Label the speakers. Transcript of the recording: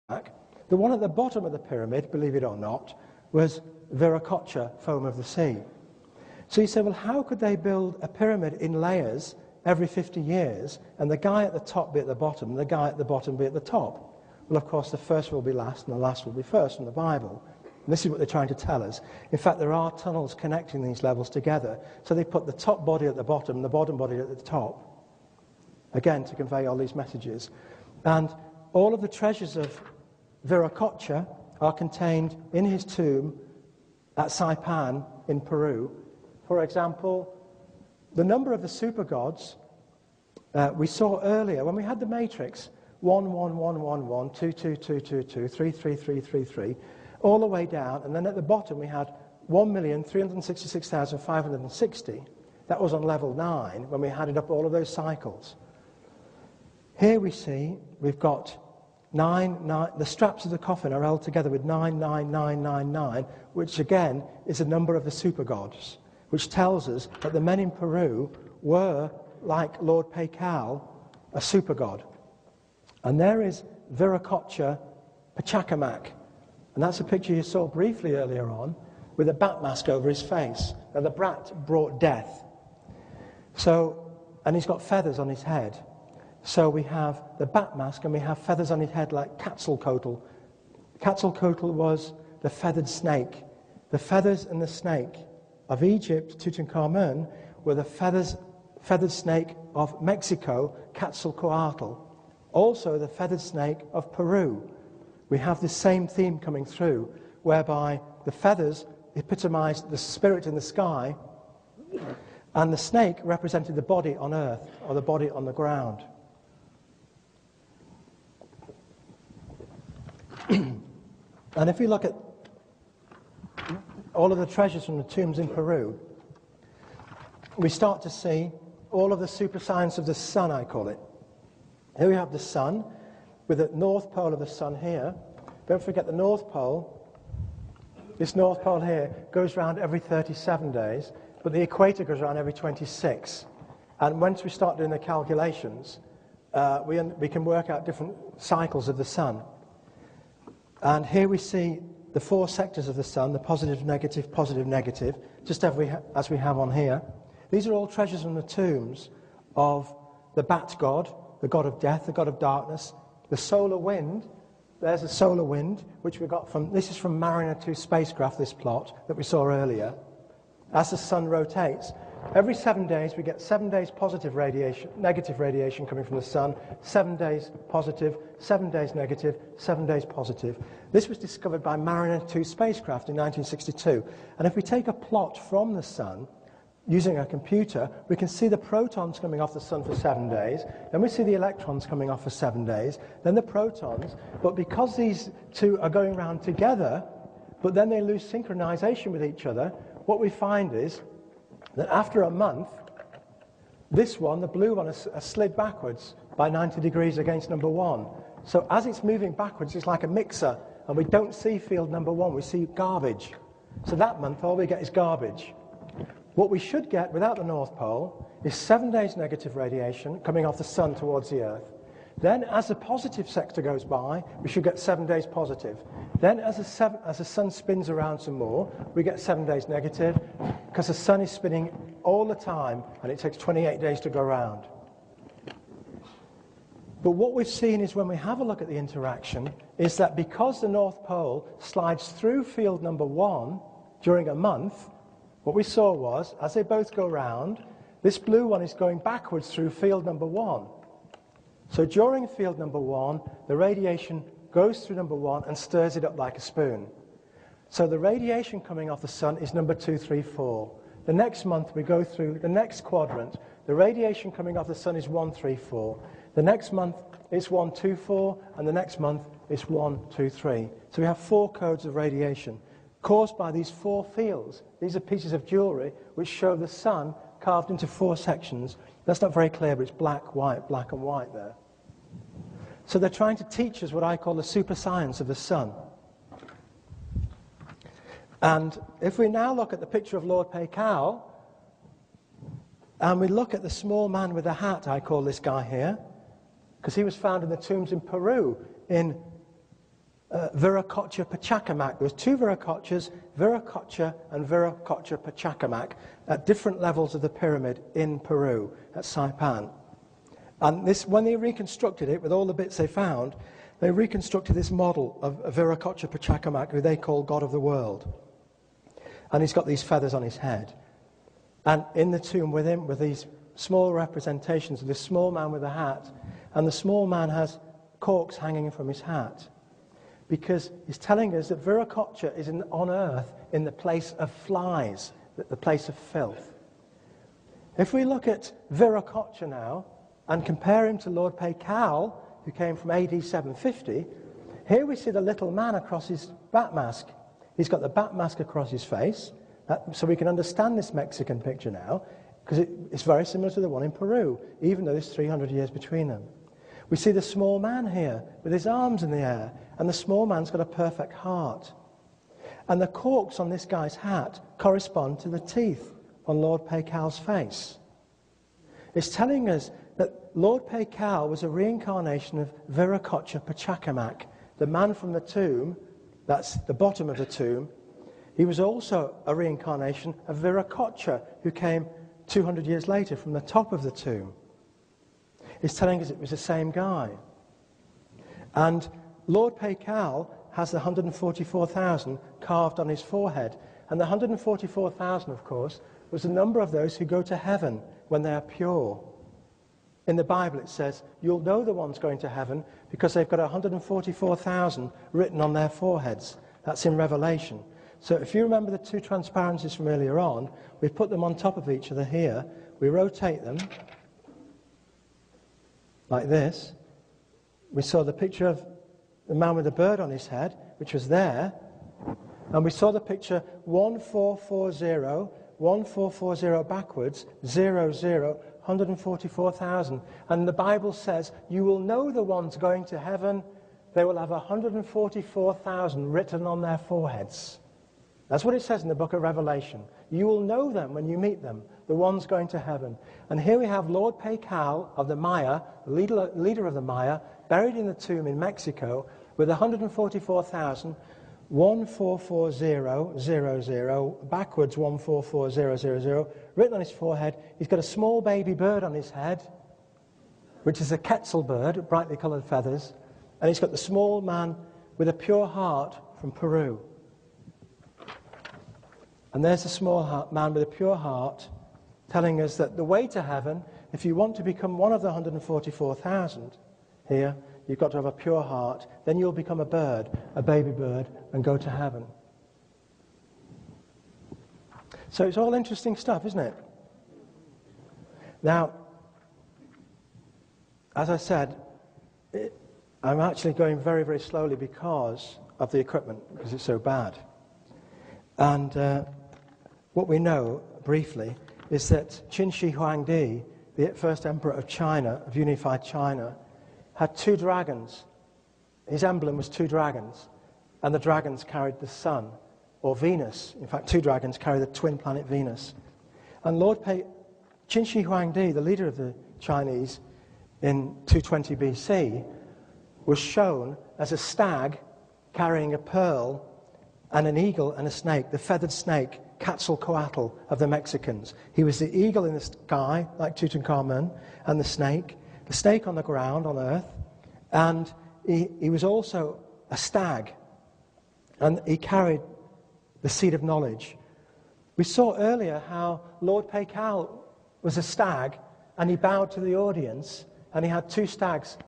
Speaker 1: The one at the bottom of the pyramid, believe it or not, was Viracocha, foam of the sea. So you say, well, how could they build a pyramid in layers every 50 years, and the guy at the top be at the bottom, and the guy at the bottom be at the top? Well, of course, the first will be last, and the last will be first from the Bible. And this is what they're trying to tell us. In fact, there are tunnels connecting these levels together, so they put the top body at the bottom, and the bottom body at the top, again, to convey all these messages. And all of the treasures of Viracocha are contained in his tomb at Saipan in Peru. For example, the number of the super gods we saw earlier when we had the matrix 1, 1, 1, 1, 1, 2, 2, 2, 2, 2, 3, 3, 3, 3, 3, all the way down, and then at the bottom we had 1,366,560. That was on level 9 when we added up all of those cycles. Here we see we've got 9, the straps of the coffin are held together with 9, 9, 9, 9, 9, which again is a number of the super gods, which tells us that the men in Peru were, like Lord Paikal, a super god. And there is Viracocha Pachacamac, and that's a picture you saw briefly earlier on, with a bat mask over his face. Now the bat brought death. So, and he's got feathers on his head. So we have the bat mask and we have feathers on his head like Quetzalcoatl. Quetzalcoatl was the feathered snake. The feathers and the snake of Egypt, Tutankhamen, were the feathered snake of Mexico, Quetzalcoatl. Also the feathered snake of Peru. We have the same theme coming through, whereby the feathers epitomized the spirit in the sky, and the snake represented the body on earth, or the body on the ground. And if you look at all of the treasures from the tombs in Peru, we start to see all of the super science of the sun, I call it. Here we have the sun, with the north pole of the sun here. Don't forget the north pole. This north pole here goes around every 37 days, but the equator goes around every 26. And once we start doing the calculations, we can work out different cycles of the sun. And here we see the 4 sectors of the sun, the positive, negative, just as we have on here. These are all treasures from the tombs of the bat god, the god of death, the god of darkness, the solar wind. There's a solar wind, which we got from, this is from Mariner 2 spacecraft, this plot that we saw earlier. As the sun rotates, every 7 days we get 7 days positive radiation, negative radiation coming from the sun, 7 days positive, 7 days negative, 7 days positive. This was discovered by Mariner 2 spacecraft in 1962. And if we take a plot from the sun, using a computer, we can see the protons coming off the sun for 7 days, then we see the electrons coming off for 7 days, then the protons, but because these two are going around together, but then they lose synchronization with each other, what we find is that after a month, this one, the blue one, has slid backwards by 90 degrees against number 1. So as it's moving backwards, it's like a mixer, and we don't see field number 1, we see garbage. So that month, all we get is garbage. What we should get without the North Pole is 7 days negative radiation coming off the sun towards the Earth. Then as the positive sector goes by, we should get 7 days positive. Then as the sun spins around some more, we get 7 days negative, because the sun is spinning all the time and it takes 28 days to go around. But what we've seen is when we have a look at the interaction, is that because the North Pole slides through field number 1 during a month, what we saw was, as they both go round, this blue one is going backwards through field number 1. So during field number 1, the radiation goes through number 1 and stirs it up like a spoon. So the radiation coming off the sun is number 2, 3, 4. The next month we go through the next quadrant. The radiation coming off the sun is 1, 3, 4. The next month it's 1, 2, 4, and the next month it's 1, 2, 3. So we have 4 codes of radiation caused by these 4 fields. These are pieces of jewelry which show the sun carved into 4 sections. That's not very clear, but it's black, and white there. So they're trying to teach us what I call the super science of the sun. And if we now look at the picture of Lord Paikal, and we look at the small man with the hat, I call this guy here, because he was found in the tombs in Peru in Viracocha Pachacamac. There was two Viracochas, Viracocha and Viracocha Pachacamac, at different levels of the pyramid in Peru, at Saipan. And this, when they reconstructed it, with all the bits they found, they reconstructed this model of Viracocha Pachacamac, who they call God of the World. And he's got these feathers on his head. And in the tomb with him, with these small representations of this small man with a hat, and the small man has corks hanging from his hat. Because he's telling us that Viracocha is on earth in the place of flies, the place of filth. If we look at Viracocha now and compare him to Lord Paikal, who came from AD 750, here we see the little man across his bat mask. He's got the bat mask across his face, so we can understand this Mexican picture now, because it's very similar to the one in Peru, even though there's 300 years between them. We see the small man here with his arms in the air, and the small man's got a perfect heart. And the corks on this guy's hat correspond to the teeth on Lord Paikal's face. It's telling us that Lord Paikal was a reincarnation of Viracocha Pachacamac, the man from the tomb, that's the bottom of the tomb. He was also a reincarnation of Viracocha, who came 200 years later from the top of the tomb. It's telling us it was the same guy. And Lord Paikal has the 144,000 carved on his forehead. And the 144,000, of course, was the number of those who go to heaven when they are pure. In the Bible it says, you'll know the ones going to heaven because they've got 144,000 written on their foreheads. That's in Revelation. So if you remember the two transparencies from earlier on, we put them on top of each other here. We rotate them like this. We saw the picture of the man with the bird on his head, which was there. And we saw the picture 1440, 1440 backwards, 00, 144,000. And the Bible says, you will know the ones going to heaven. They will have 144,000 written on their foreheads. That's what it says in the book of Revelation. You will know them when you meet them, the ones going to heaven. And here we have Lord Paikal of the Maya, the leader of the Maya, buried in the tomb in Mexico with 144,000, 144000, backwards 144000, written on his forehead. He's got a small baby bird on his head, which is a quetzal bird, brightly coloured feathers. And he's got the small man with a pure heart from Peru. And there's a small man with a pure heart telling us that the way to heaven, if you want to become one of the 144,000 here, you've got to have a pure heart. Then you'll become a bird, a baby bird, and go to heaven. So it's all interesting stuff, isn't it? Now, as I said, I'm actually going very, very slowly because of the equipment, because it's so bad. And what we know, briefly, is that Qin Shi Huangdi, the first emperor of China, of unified China, had two dragons. His emblem was two dragons, and the dragons carried the sun, or Venus. In fact, two dragons carry the twin planet Venus. And Qin Shi Huangdi, the leader of the Chinese in 220 BC, was shown as a stag carrying a pearl and an eagle and a snake, the feathered snake, Quetzalcoatl of the Mexicans. He was the eagle in the sky, like Tutankhamen, and the snake on the ground on earth, and he was also a stag, and he carried the seed of knowledge. We saw earlier how Lord Paikal was a stag, and he bowed to the audience, and he had two stags